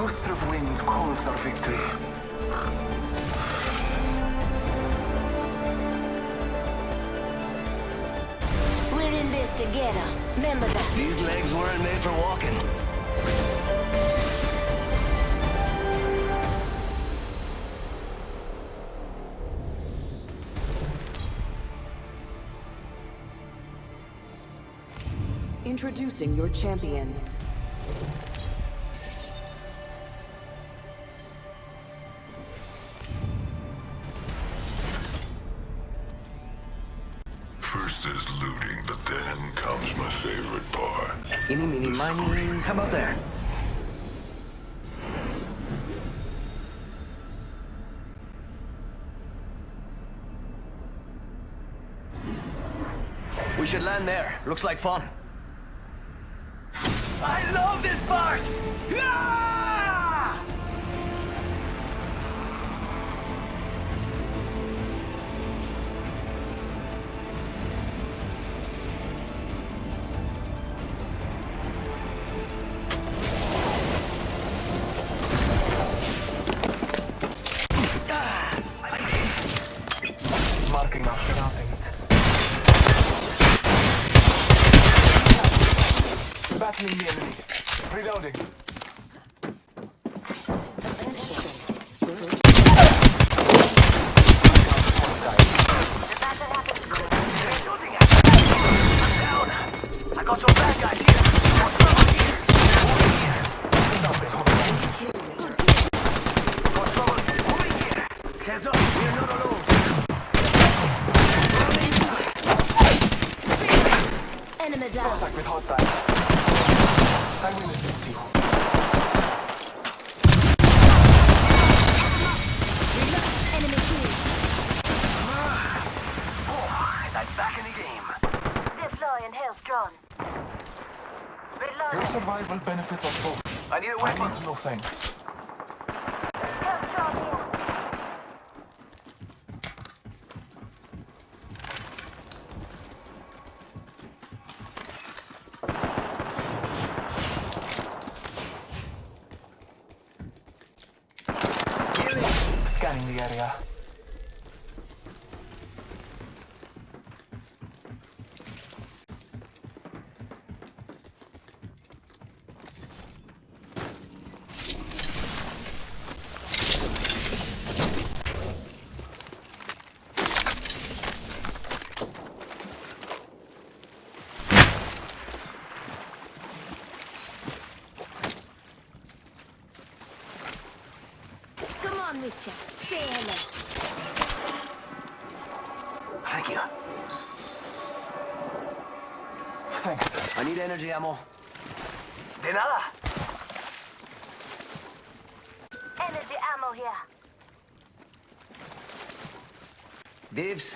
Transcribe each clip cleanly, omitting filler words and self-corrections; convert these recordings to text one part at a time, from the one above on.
gust of wind calls our victory. We're in this together. Remember that. These legs weren't made for walking. Introducing your champion. First is looting, but then comes my favorite part. Eeny, meeny, miny. How about there? We should land there. Looks like fun. I love this part! Ah! Marking our surroundings. Battling the enemy. Reloading. I got some bad guys here. What's over here? Over here. Got someone over here. Heads up, we're not alone. Enemy down. Contact with hostile. I will assist you. Enemy killed. Oh, I'm back in the game. Deploying health drone. Your Reloading. survival benefits us both. I need a I weapon. need no thanks. Health drone here. Scanning the area. Come on, Witcher. Say hello. Thank you. Thanks. I need energy ammo. De nada. Energy ammo here. Dibs.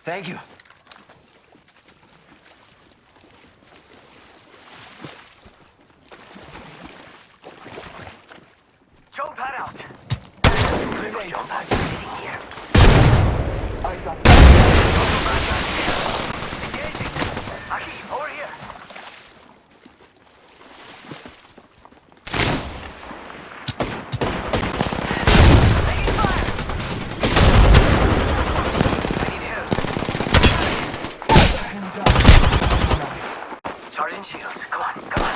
Thank you. Jump pad out. Grenade. Jump pad sitting here. Eyes up. Engaging. Aki, over here. Taking fire. I need help. Him down. Charging shields. Come on, come on.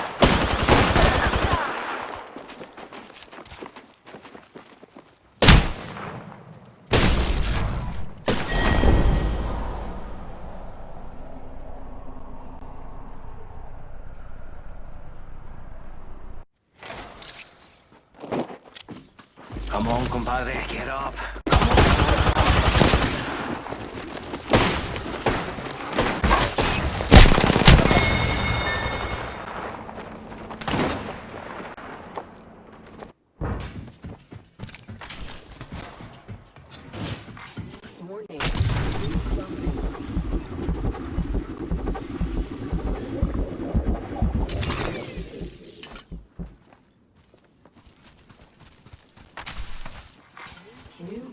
Come on, compadre, get up. Warning. New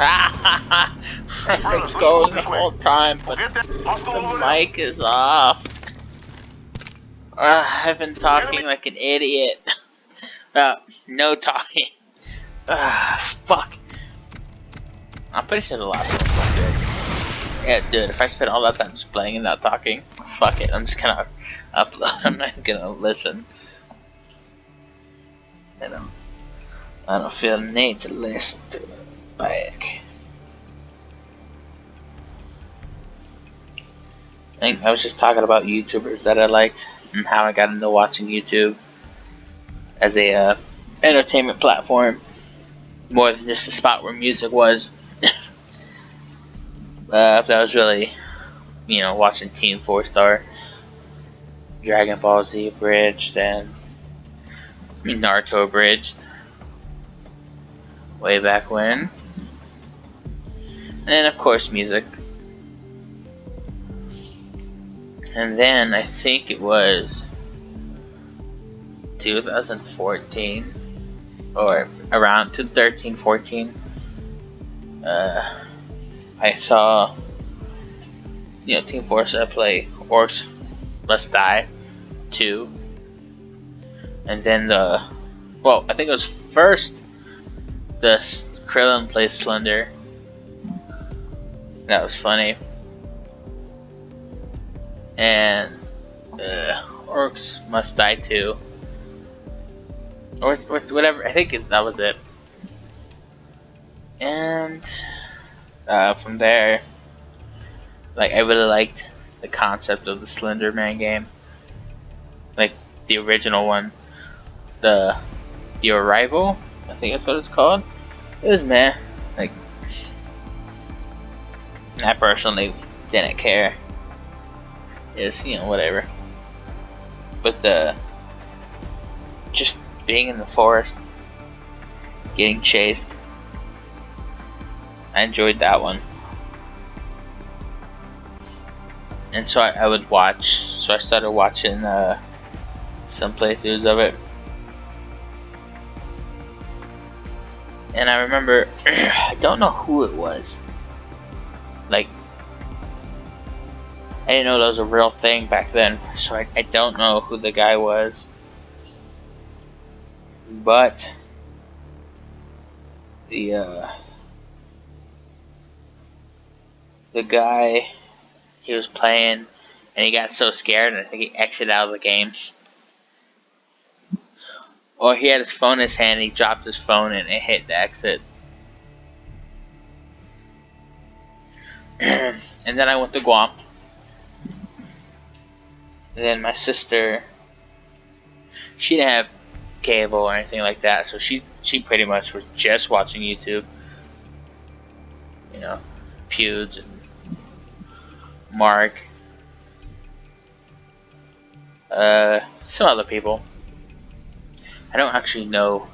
It's going the whole time, but Get that hostile the over there. mic is off. I've been talking like an idiot. No talking. Fuck. I'm pretty sure the last one was good. Yeah, dude, if I spend all that time just playing and not talking, fuck it, I'm just gonna upload. I'm not gonna listen. I don't feel the need to listen to it back. I think I was just talking about YouTubers that I liked and how I got into watching YouTube as a entertainment platform more than just a spot where music was. If I was really, watching Team 4-Star, Dragon Ball Z abridged, and Naruto abridged way back when, and then of course music. And then I think it was 2014 or around 2013-14. I saw Team Forza play Orcs Must Die 2, and then I think it was first the Krillin plays Slender. That was funny. And Orcs Must Die 2. Or whatever, I think that was it. And from there, I really liked the concept of the Slender Man game. Like the original one. The Arrival, I think that's what it's called. It was meh. I personally didn't care. It's whatever. But just being in the forest, getting chased, I enjoyed that one. And so I would watch. So I started watching some playthroughs of it. And I remember, I don't know who it was. I didn't know that was a real thing back then, so I don't know who the guy was. But the guy, he was playing and he got so scared and I think he exited out of the game. Or he had his phone in his hand and he dropped his phone and it hit the exit. And then I went to Guam. And then my sister, she didn't have cable or anything like that, so she pretty much was just watching YouTube. Pewds and Mark, some other people. I don't actually know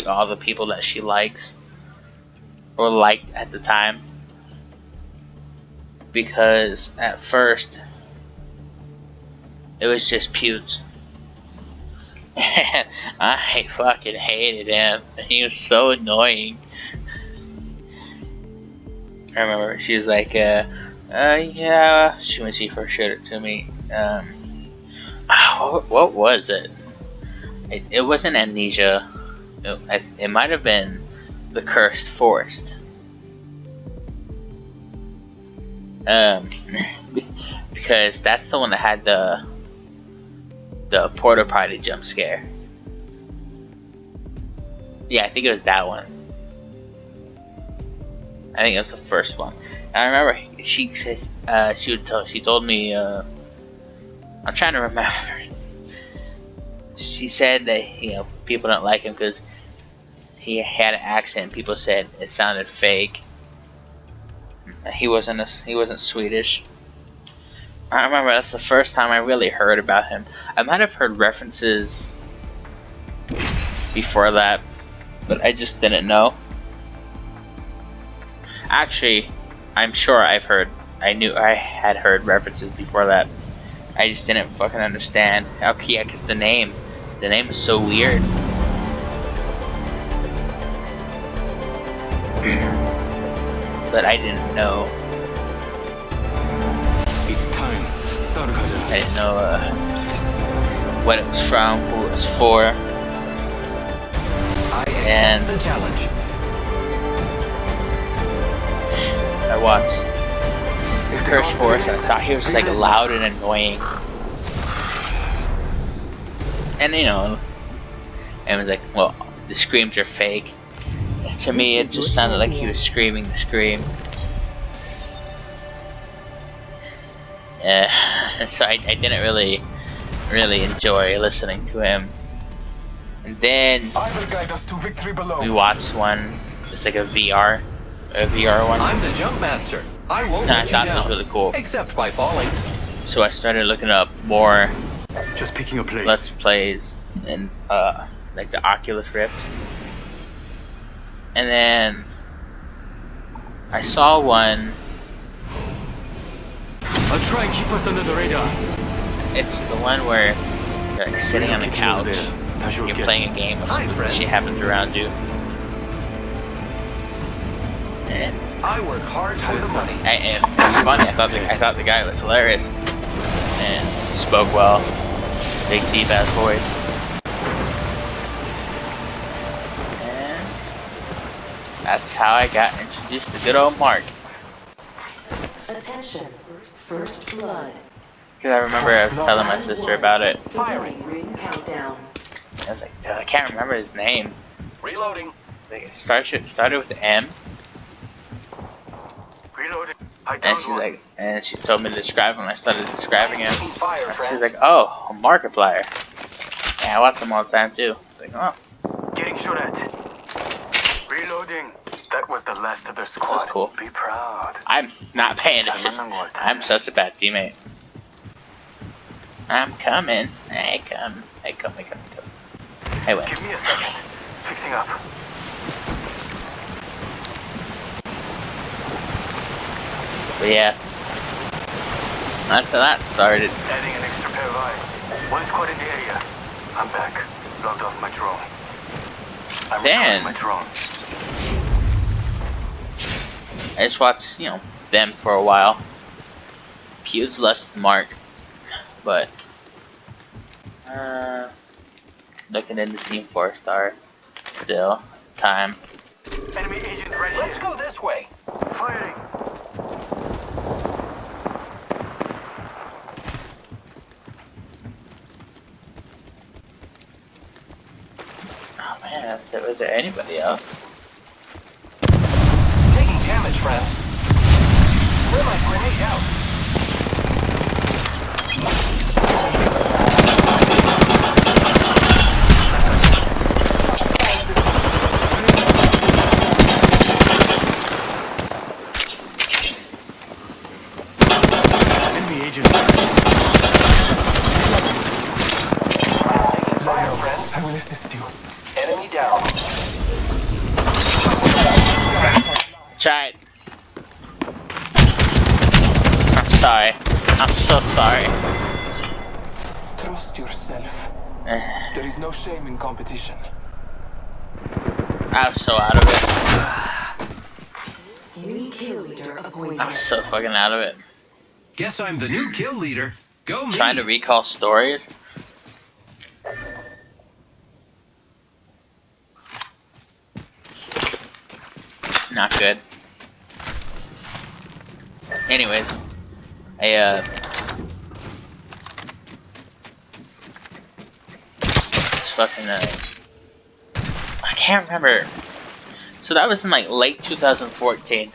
all the people that she likes or liked at the time, because at first it was just Pewds. And I fucking hated him. He was so annoying. I remember she was like, yeah, when she first showed it to me. What was it? It wasn't Amnesia. It might have been The Cursed Forest. Because that's the one that had the porta potty jump scare. Yeah, I think it was that one. I think it was the first one. And I remember she said she told me, I'm trying to remember. She said that people don't like him because he had an accent. People said it sounded fake. He wasn't Swedish. I remember that's the first time I really heard about him. I might have heard references before that, but I just didn't know. Actually, I'm sure I had heard references before that. I just didn't fucking understand. Okay, yeah, because the name is so weird. but I didn't know. It's time. Sargaja. I didn't know what it was from, who it was for, and The challenge. I watched Curse Force. I thought he was like loud and annoying, and you know, and it was like, well, the screams are fake. To me, it just sounded like he was screaming the scream. Yeah, so I didn't really enjoy listening to him. And then I will guide us to victory below. we watched one. It's like a VR one. I'm the jump master. I won't And I let you thought it down. was really cool. Except by falling. So I started looking up more Just picking a place. Let's Plays and like the Oculus Rift. And then I saw one. I'll try and keep us under the radar. It's the one where you're like sitting on the couch. You're playing a game Hi, and friends. shit happens around you. And I work hard for the money. it's funny. I thought the guy was hilarious and spoke well, big deep ass voice. And that's how I got introduced to good old Mark. Attention. First blood. Because I remember I was telling my sister about it. Firing ring countdown. I was like, dude, I can't remember his name. Reloading. Like it started with the M. Reloading. I And downed she's one. like, and she told me to describe him. I started describing him. Taking fire, She's friends. like, oh, a Markiplier. Yeah, I watch him all the time too. Like, oh, Getting shot at. Reloading. That was the last of their squad. that's cool. Be proud. I'm not paying attention. I'm such a bad teammate. I'm coming. I come. I come. I win. Give me a second. Fixing up. But yeah, that's how that started. Adding an extra pair of eyes. One squad in the area. I'm back. Logged off my drone. I'm Damn. recovering my drone. I just watched, them for a while. Pew's less than Mark, but looking into Team 4-star still. Time. Enemy agent ready. Let's go this way. Firing. Oh man, was there anybody else? Taking damage, friends. Throw my grenade out. Enemy agent. Taking fire, friends. I will assist you. Enemy down. Tried. I'm sorry. I'm so sorry. Trust yourself. There is no shame in competition. I was so out of it. New kill leader appointed. I was so fucking out of it. Guess I'm the new kill leader. Go me. Trying to recall stories. Not good. Anyways, I fucking I can't remember. So that was in like late 2014.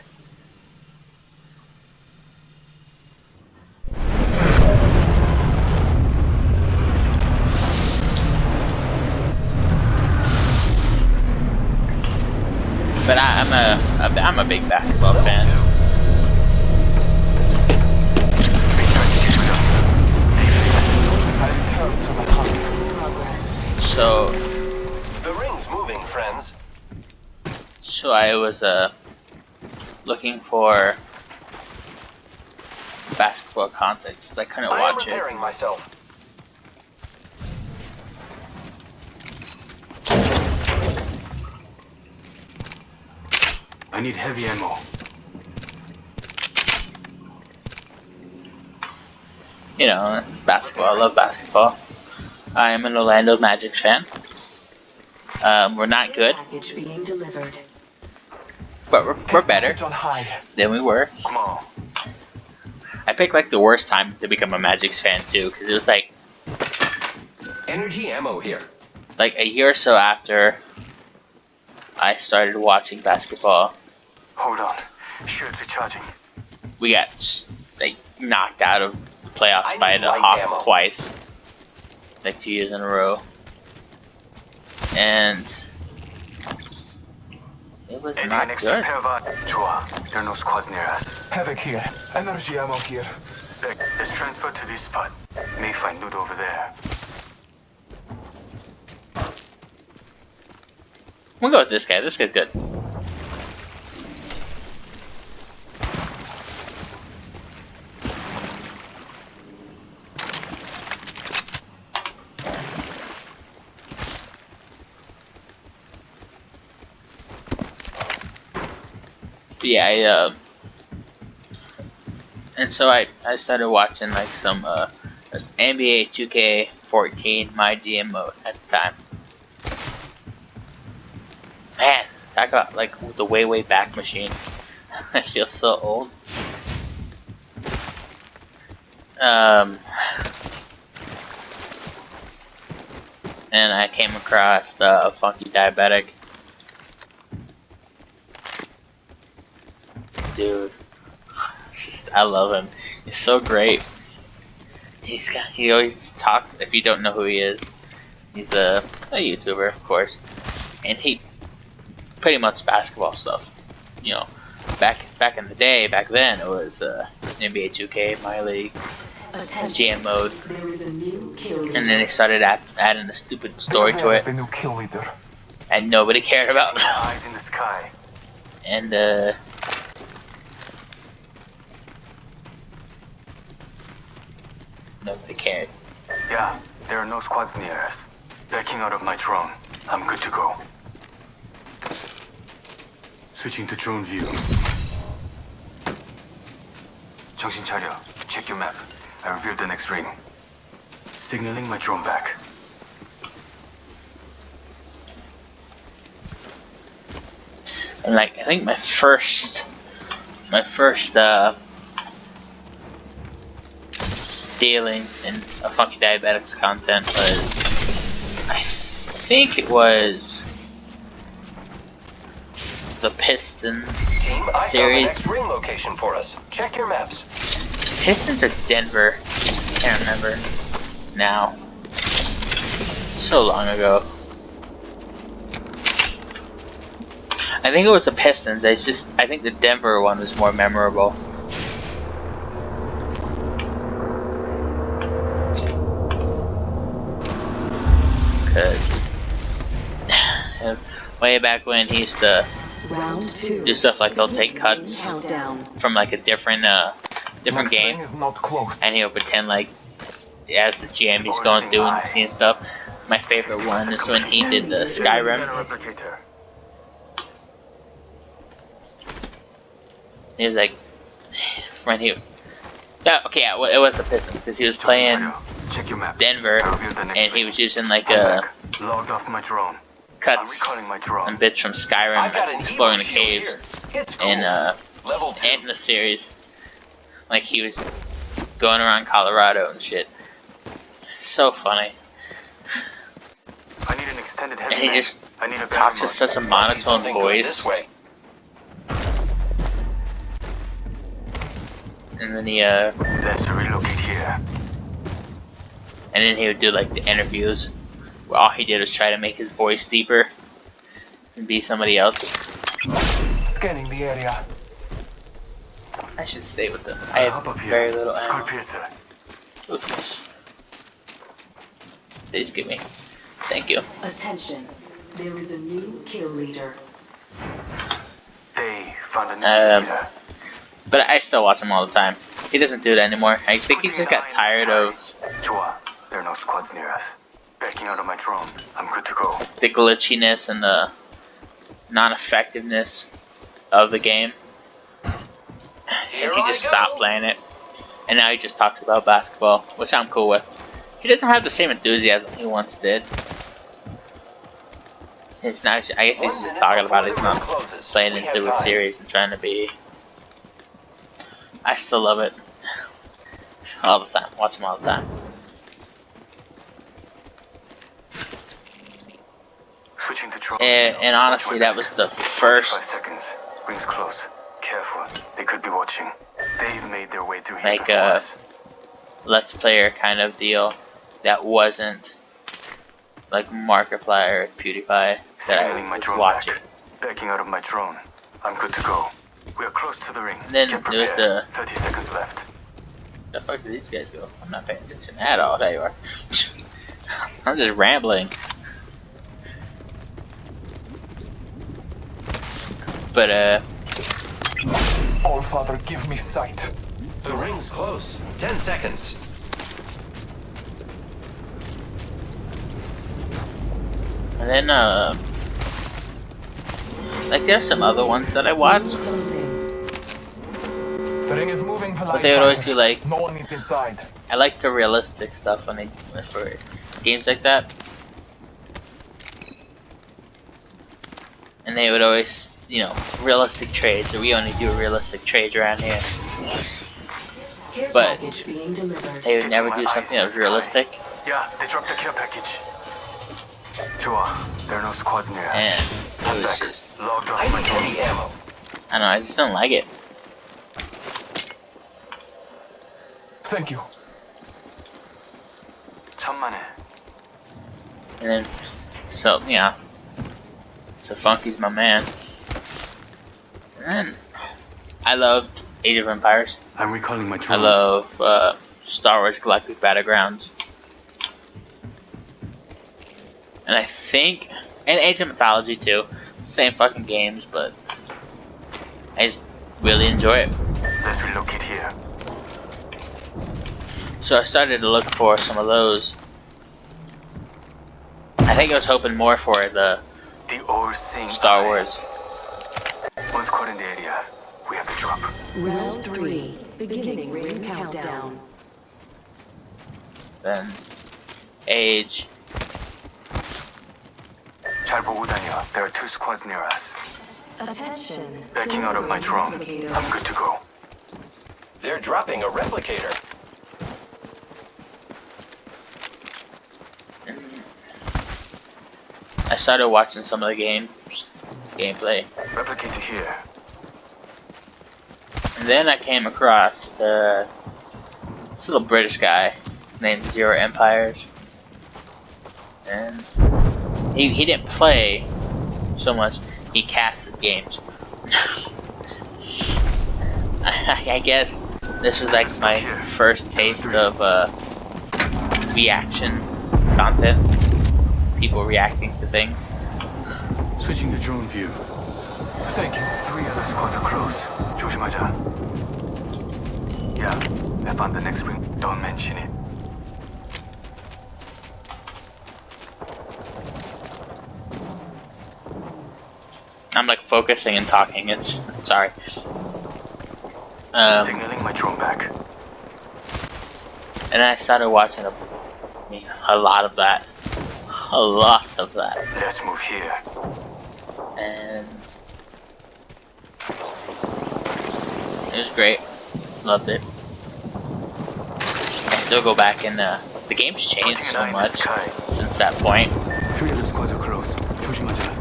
But I'm a big basketball fan. I return to my hunt. Progress. So The ring's moving, friends. I was looking for basketball content since I couldn't I am watch it. repairing myself. I need heavy ammo. You know, basketball. I love basketball. I am an Orlando Magic fan. We're not good, Package being delivered. but we're better Package on high. than we were. Come on. I picked like the worst time to become a Magic fan too, because it was like Energy ammo here. a year or so after I started watching basketball. Hold on. Shields recharging. We got like knocked out of the playoffs I by need the light Hawks ammo. twice, like 2 years in a row, and it was Adding not an extra good. pair of eyes. 좋아. There are no squads near us. Havoc here. Energy ammo here. Beck, let's transfer to this spot. May find loot over there. We'll go with this guy. This guy's good. But yeah, and so I started watching like some NBA 2K14 My GM mode at the time. Man, talk about like the way back machine. I feel so old. And I came across the Funky Diabetic. Dude, I love him. He's so great. He always talks. If you don't know who he is, he's a YouTuber, of course, and he pretty much basketball stuff. You know, back in the day, back then it was NBA 2K, My League, GM mode, There is a new kill leader. and then they started adding a stupid story to it, The new kill leader. and nobody cared about. Eyes in the sky. And nobody cared. Yeah, there are no squads near us. Backing out of my drone. I'm good to go. Switching to drone view. 정신 차려. Check your map. I revealed the next ring. Signaling my drone back. And like I think my first dealing in a Funky Diabetics content was, I think it was the Pistons Team, I found the series. next ring location for us. Check your maps. Pistons or Denver? Can't remember now. So long ago. I think it was the Pistons. I think the Denver one was more memorable. Cause way back when he used to Round 2. do stuff like he'll take cuts Countdown. from like a different Next game, ring is not close. and he'll pretend like as the GM he's going through and seeing stuff. My favorite one is when he did the Skyrim. Replicator. He was like, when he, yeah, okay, yeah, it was the Pistons because he was playing Check your map. Denver, I revealed the next and he ring. was using like I'm back. Logged off my drone. I'm cuts recalling my drone. and bits from Skyrim, I've got an exploring the Evo shield caves, here. It's cool. and Level 2. and in the series, like he was going around Colorado and shit. So funny, I need an extended heavy and he mag. just I need a talks better with such a Need monotone something good voice. This way. And then he Let's relocate here. and then he would do like the interviews where all he did was try to make his voice deeper and be somebody else. Scanning the area. I should stay with them. I Hop up have here. very little Skull ammo. piercer. Oops. Please give me. Thank you. Attention. There is a new kill leader. They found a new leader. But I still watch him all the time. He doesn't do it anymore. I think he just got tired of Chua, there are no squads near us. Backing out of my drone. I'm good to go. the glitchiness and the non-effectiveness of the game. Here And he I just go. stopped playing it. and now he just talks about basketball, which I'm cool with. He doesn't have the same enthusiasm he once did. It's not. I guess he's just talking about it. He's not playing into a series and trying to be. I still love it all the time. Watch him all the time. Switching to drone. And honestly, that was the first 5 seconds. Rings close. Careful. They could be watching. They've made their way through here like before us. Let's Player kind of deal that wasn't like Markiplier or PewDiePie that Signaling I my was drone watching. back. Backing out of my drone. I'm good to go. We are close to the ring. And then Get there's prepared. 30 seconds left. The fuck did these guys go? I'm not paying attention at all. There you are. I'm just rambling. But All Father, give me sight. The ring's close. 10 seconds. and then like there's some other ones that I watched, Closing. The ring is moving for but they would always be like, no one is inside. I like the realistic stuff when they for games like that, and they would always, you know, realistic trades. So we only do realistic trades around here. Care But package being delivered. They would never do something that was realistic, Yeah, they dropped the care package. Joa, there are no squads near us. and it was just, Logged off I my need drone. heavy ammo. I don't know, I just don't like it. Thank you. 천만에. And then, so yeah, so Funky's my man. And then, I loved Age of Empires. I'm recalling my I drone. love Star Wars Galactic Battlegrounds. And I think, and Age of Mythology too. Same fucking games, but I just really enjoy it. Let's relocate here. So I started to look for some of those. I think I was hoping more for the The all-seeing Star eye. Wars. One squad in the area. We have to drop. Round 3. Beginning ring countdown. Then Age. 잘 보고 다녀. There are 2 squads near us. Attention. Backing out of my drone. Replicator. I'm good to go. They're dropping a replicator. I started watching some of the gameplay, Replicator here. and then I came across this little British guy named Zero Empires, and he didn't play so much. He casted games. I guess this is like my first taste of reaction content. People reacting to things. Switching to drone view. Thank you. 3 other squads are close. 조심하자. Yeah, I found the next ring. Don't mention it. I'm like focusing and talking. It's sorry. Signaling my drone back. And I started watching a lot of that. A lot of that. Let's move here. And it was great. Loved it. I still go back and the game's changed Putting an so eye in the much sky. since that point. 3 other squads are close. 조심하자.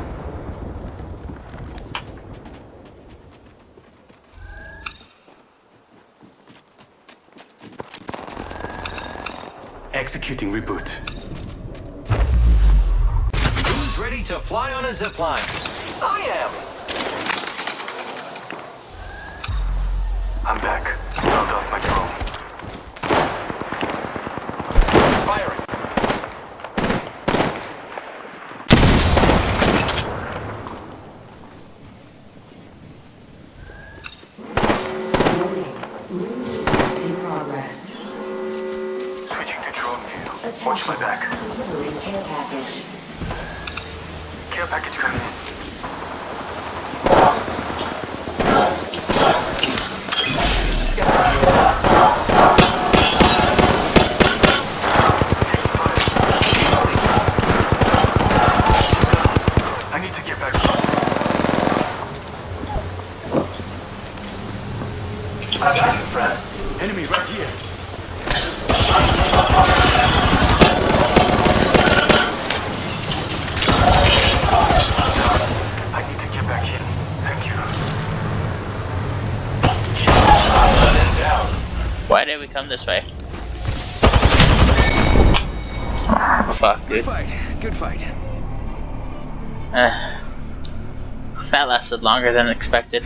Executing reboot. Who's ready to fly on a zipline? I am. I'm back. Logged off my drone. Firing. Warning. Room movement in progress. Switching to drone view. Watch my back. Delivering care package. Care package coming in. say we come this way? Fuck, dude. Good fight. Good fight. That lasted longer than expected.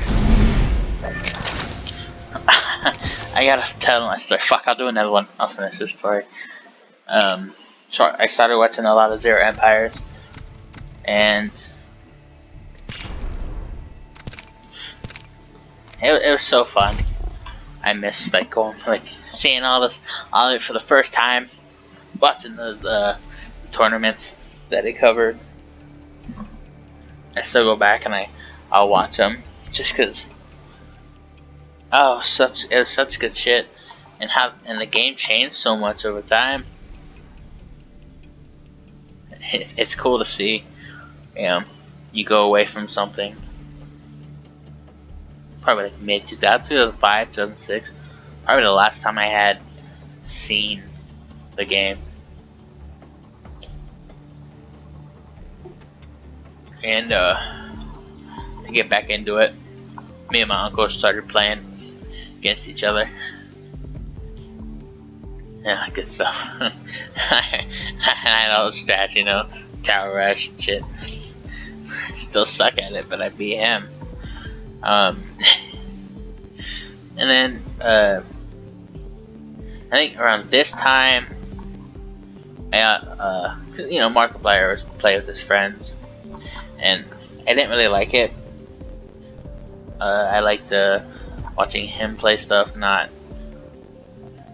I gotta tell my story. Fuck, I'll do another one. I'll finish this story. So I started watching a lot of Zero Empires, and it was so fun. I miss like going like seeing all of it for the first time, watching the tournaments that it covered. I still go back and I'll watch them just cause. Oh, it was such good shit, and the game changed so much over time. It's cool to see. You go away from something. Probably like mid 2005, 2006. Probably the last time I had seen the game. And to get back into it, me and my uncle started playing against each other. Yeah, good stuff. I had all the stats, you know, tower rush and shit. Still suck at it, but I beat him. And then I think around this time, I got you know, Markiplier was play with his friends, and I didn't really like it. I liked watching him play stuff, not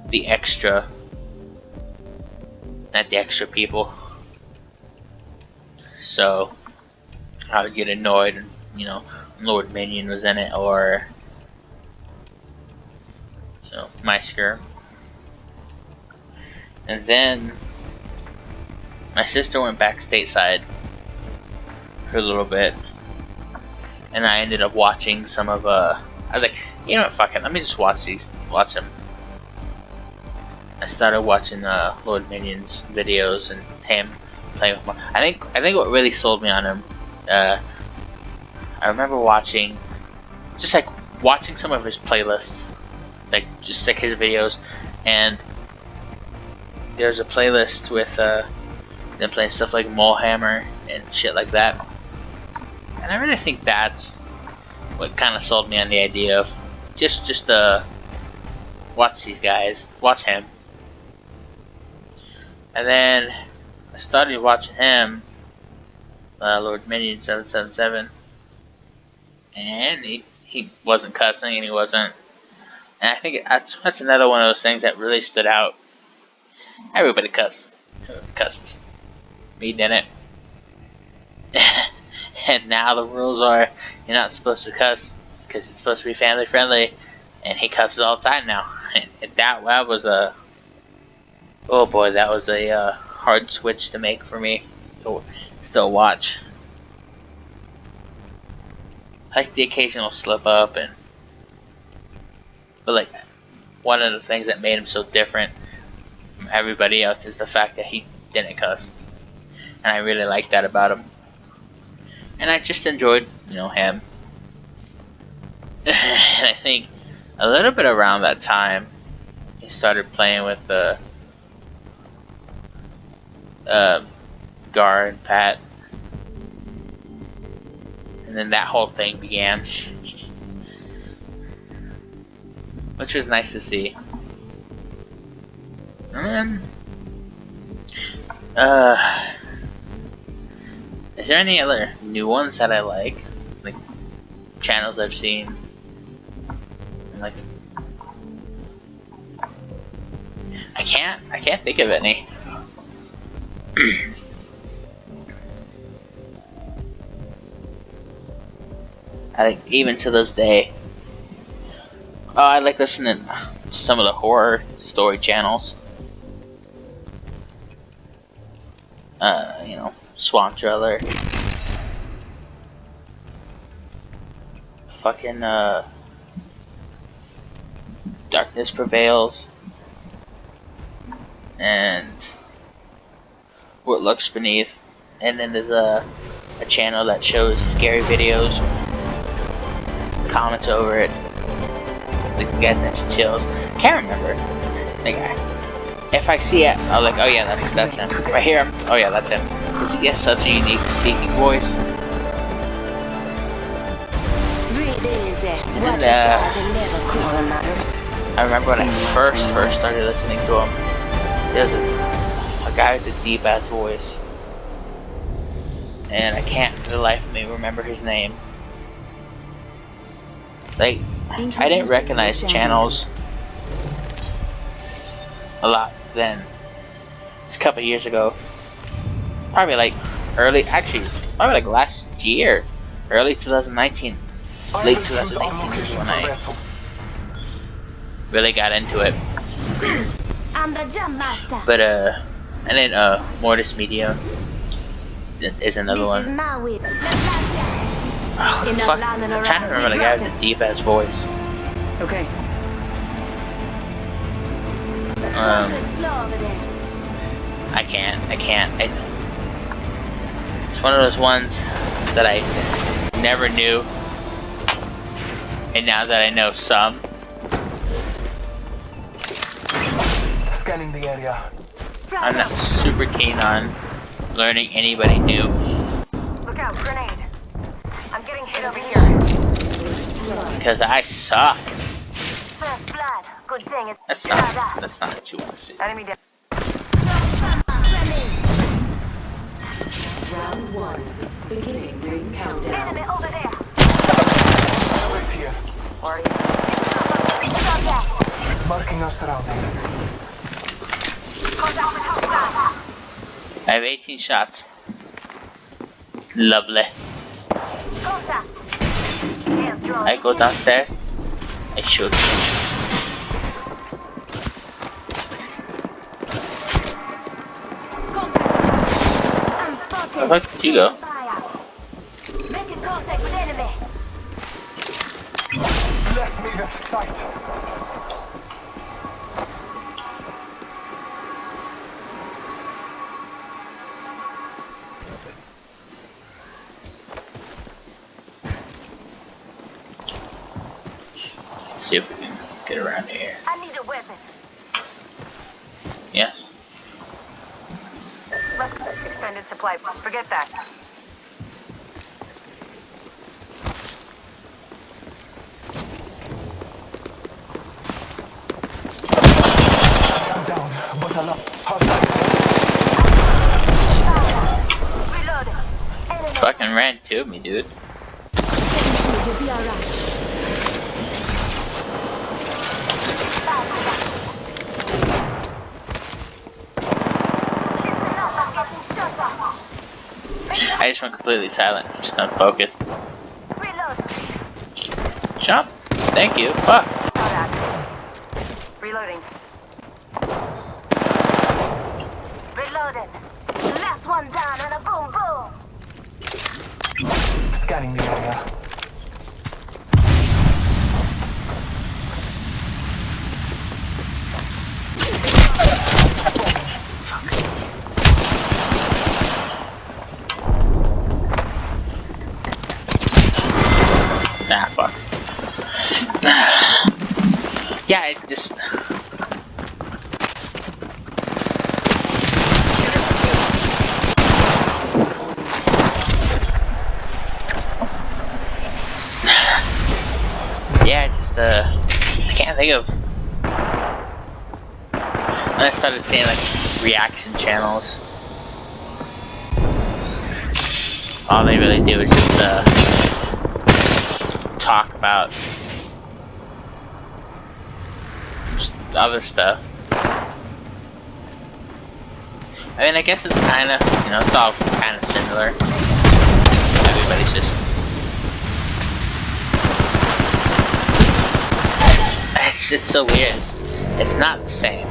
the extra people. So I would get annoyed, you know, when Lord Minion was in it, or you know, Meisker. And then my sister went back stateside for a little bit, and I ended up watching some of I was like, you know what, fuck it, let me just watch them. I started watching Lord Minion's videos and him playing with I think what really sold me on him, I remember watching some of his playlists, like just like his videos, and there's a playlist with them playing stuff like Molehammer and shit like that, and I really think that's what kind of sold me on the idea of just watch these guys, watch him. And then I started watching him, Lord Minion 777, and he wasn't cussing, and he wasn't. And I think that's another one of those things that really stood out. Everybody cusses. Me didn't. And now the rules are you're not supposed to cuss because it's supposed to be family friendly, and he cusses all the time now. And that was a oh boy, that was a hard switch to make for me to still watch. Like the occasional slip up, but like one of the things that made him so different from everybody else is the fact that he didn't cuss, and I really liked that about him. And I just enjoyed, you know, him. And I think a little bit around that time, he started playing with Gar and Pat, and then that whole thing began, which was nice to see. And is there any other new ones that I like channels I've seen? Like, I can't think of any. I think even to this day, I like listening to some of the horror story channels. You know, Swamp Dweller, fucking Darkness Prevails, and What Lurks Beneath. And then there's a channel that shows scary videos, comments over it. The guy's name's Chills. Can't remember. Like, if I see it, I'm like, oh yeah, that's him. If I hear him, oh yeah, that's him. Because he has such a unique speaking voice. And I remember when I first started listening to him, there's a guy with a deep ass voice. And I can't for the life of me remember his name. Like, I didn't recognize channels a lot then. It's a couple of years ago. Probably like probably like last year. Early 2019. Late 2018 is when I really got into it. I'm the jump master. But and then Mortis Media is another This one. is my whip. Oh, fuck. I'm trying to remember the guy with the deep ass voice. Okay. Want to explore over there. I can't. It's one of those ones that I never knew, and now that I know some. Scanning the area. I'm not super keen on learning anybody new. Look out, grenade. I'm getting hit over here. Because I suck. First blood. Good thing it's That's not what you want to see. Enemy down. Round 1. Beginning ring countdown. Enemy over there. Right here. Already. Marking our surroundings. I have 18 shots. Lovely. I go downstairs. I shoot. I'm spotted. Where did you go? Making contact with enemy. Bless me with sight. Let's see if we can get around here. I need a weapon. Yeah. Extended supply. Forget that. I'm down, but a lot. Hostile. Reloading. Enemy. Fucking ran to me, dude. You'll be alright. I just went completely silent. Just unfocused. Reload. Jump. Thank you. Fuck. Reloading. Reloading. Last one down and a boom boom. Scanning the area. Nah, fuck. Yeah, it just. Yeah, I can't think of. When I started seeing like reaction channels, all they really do is just talk about other stuff. I mean, I guess it's kind of, it's all kind of similar. Everybody's just. It's so weird. It's not the same.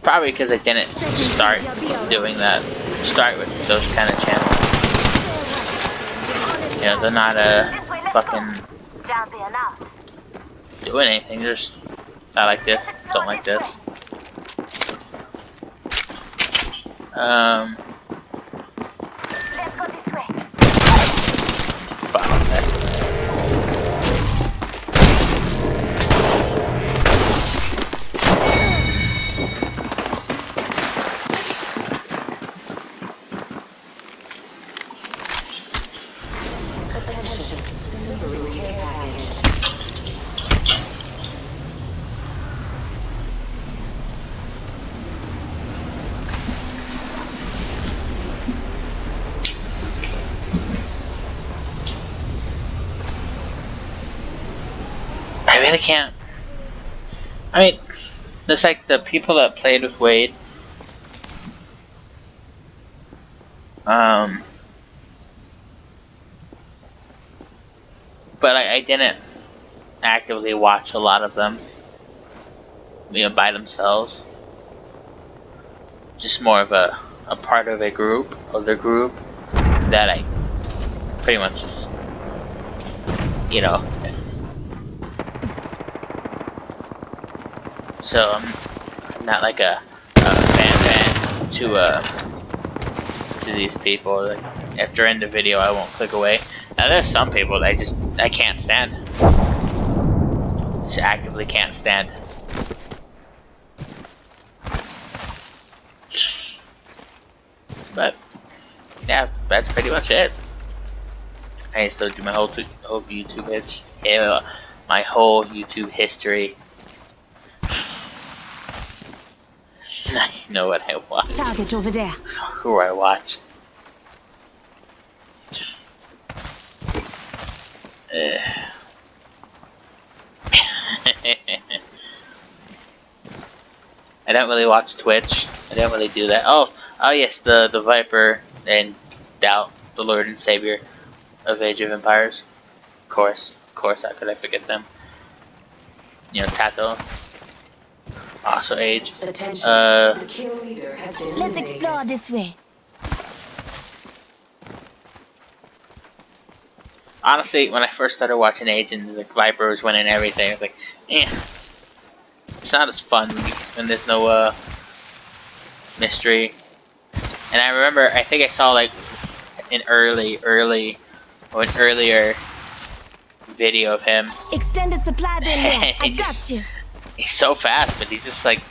Probably because I didn't start with those kind of channels. They're not fucking doing anything. They're just not like this, don't like this. Let's go this way. Fuck that. really can't. I mean, it's like the people that played with Wade. But I didn't actively watch a lot of them, by themselves. Just more of a part of a group, that I pretty much just, So I'm not like a fan to these people. Like, after end the video, I won't click away. Now there's some people that I can't stand. Just actively can't stand. But yeah, that's pretty much it. I still do my whole YouTube my whole YouTube history. I know what I watch. Target over there. Who I watch. I don't really watch Twitch. I don't really do that. Oh yes, the Viper and Doubt, the Lord and Savior of Age of Empires. Of course, how could I forget them? Tato. Also Age. Attention. The kill leader has been Let's eliminated. explore this way. Honestly, when I first started watching Age and the Viper was winning everything, I was like, it's not as fun when there's no mystery. And I remember, I think I saw like an earlier video of him. Extended supply bin here. I got you. He's so fast, but he's just like,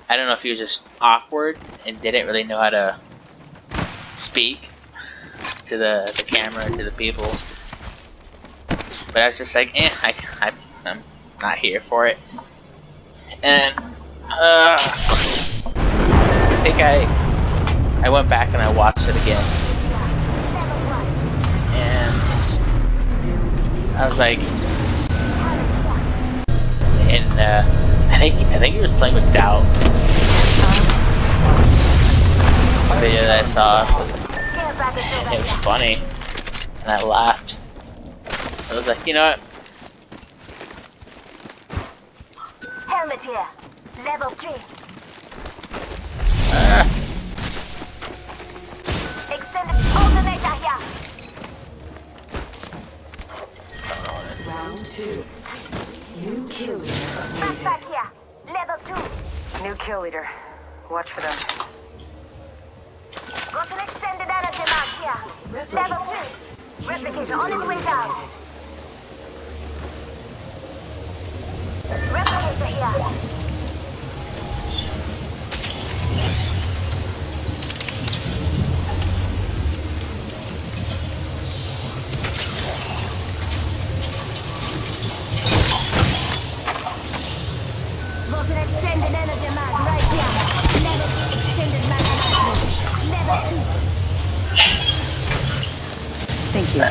I don't know if he was just awkward and didn't really know how to speak to the camera, to the people. But I was just like, I'm not here for it. And I think I went back and I watched it again, and I was like, and I think he was playing with Doubt. The video that I saw, and it was funny, and I laughed. I was like, you know what? Helmet here. Level 3. Extended alternator here. Round 2. New kill leader. Backpack here. Level 2. New kill leader. Watch for them. Got an extended energy mark here. Level 3. Replicator on its way down. Replicator here. Got an extended energy mag right here. Level extended mag. Level 2. Thank you.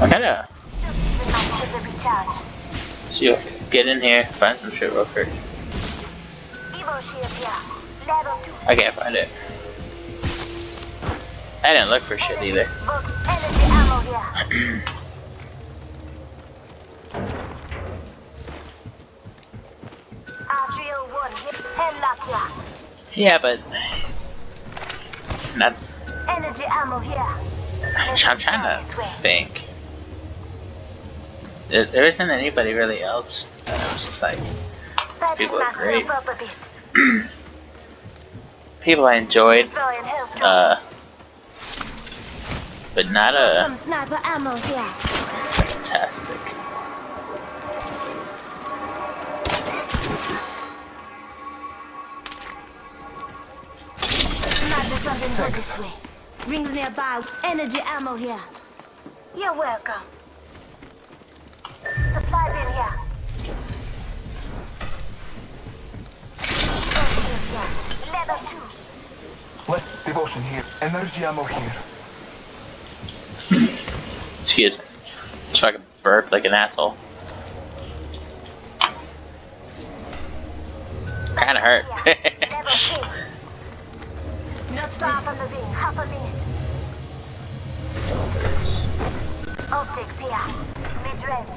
Kinda. So you get in here, find some shit real quick. I can't find it. I didn't look for shit either. Yeah, but that's. Energy ammo here. I'm trying to think. There isn't anybody really else. I was just like, people are great. People I enjoyed, but not Some sniper ammo here. fantastic. Might be something good this way. Rings nearby. Energy ammo here. You're welcome. Supply bin here. Level 2. West devotion here. Energy ammo here. Excuse me. Just fucking burp like an asshole. Kinda hurt. Level 2. Not far from the ring. Half a minute. Optics here. Mid-range.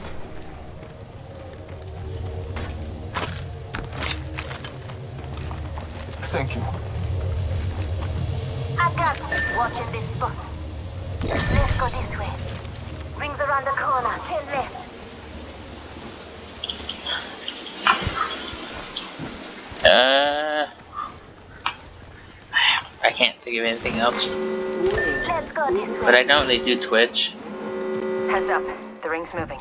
Thank you. I got you. Watching this spot. Let's go this way. Rings around the corner. 10 left. I can't think of anything else. Let's go this way. But I know they do Twitch. Heads up. The ring's moving.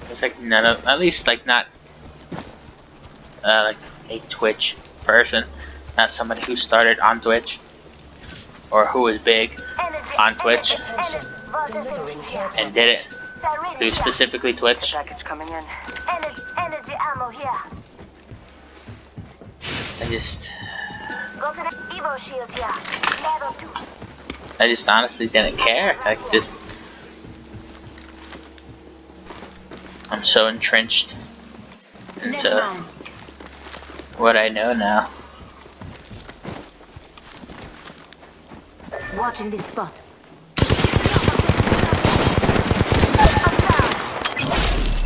It's like none of, at least like not, like a Twitch person, not somebody who started on Twitch, or who was big Energy, on Twitch energy, Delivering care and did it Siren through here. specifically Twitch. Package coming in. Energy ammo here. Go to the Evo shield here. Level 2. I just honestly didn't care. I'm so entrenched Never into mind. what I know now. Watching this spot.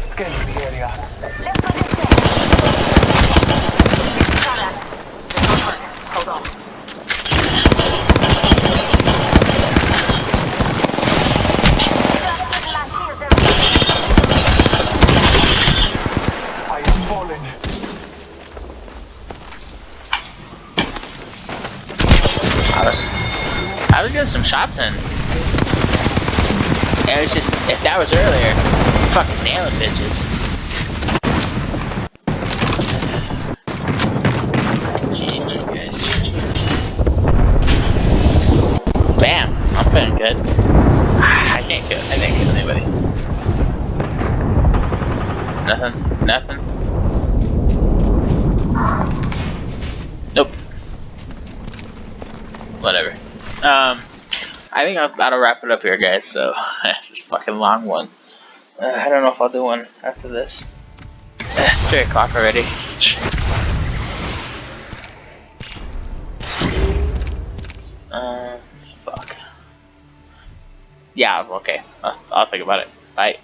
Scanning the area. Let's go this way. Hold on. I am fallen. I was getting some shots in. And it was just, if that was earlier, fucking nailing bitches. GG, guys, GG. Bam, I'm feeling good. I didn't kill anybody. Nothing. Nope. Whatever. I think that'll wrap it up here, guys. So it's a fucking long one. I don't know if I'll do one after this. It's 3 o'clock already. Fuck. Yeah, okay. I'll think about it. Bye.